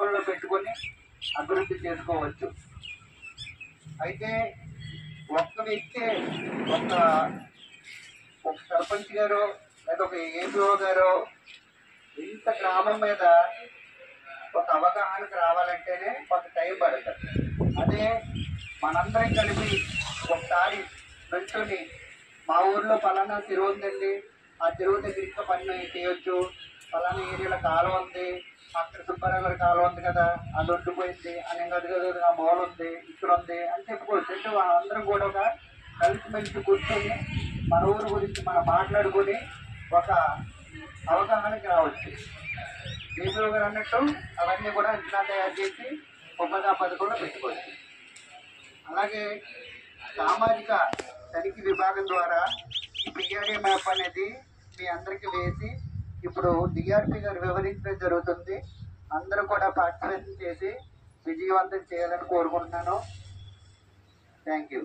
పథకంలో పెట్టుకొని అభివృద్ధి చేసుకోవచ్చు. అయితే ఒక్క వ్యక్తి ఒక సర్పంచ్ గారు లేదా ఒక ఏపీఓ గారు ఇంత గ్రామం మీద ఒక అవగాహనకు రావాలంటేనే కొంత టైం పడుతుంది. అదే మనందరం కలిపి ఒకసారి పెట్టుని మా ఊర్లో పలానా చెరువు ఉందండి, ఆ చెరువు దగ్గర ఇంకా పని చేయొచ్చు, పలానా ఏరియాలో కాలువ ఉంది, అక్కడ సుబ్బారావు గారి కాలువ ఉంది కదా, అది ఒడ్డుపోయింది అని గది ఆ మూల ఉంది, ఇక్కడ ఉంది అని చెప్పుకోవచ్చు. అంటే అందరం కూడా ఒక కలిసిమెలిసి కూర్చొని మన ఊరు గురించి మనం మాట్లాడుకొని ఒక అవగాహనకి రావచ్చు. ఏపీఓ గారు అన్నట్టు అవన్నీ కూడా అంచనా తయారు చేసి ఒప్పంద పథకంలో పెట్టుకోవచ్చు. అలాగే సామాజిక తనిఖీ విభాగం ద్వారా ఈ పిఆర్ఏ మ్యాప్ అనేది మీ అందరికీ వేసి ఇప్పుడు డిఆర్పి గారు వివరించడం జరుగుతుంది. అందరూ కూడా పార్టిసిపేషన్ చేసి విజయవంతం చేయాలని కోరుకుంటున్నాను. Thank you.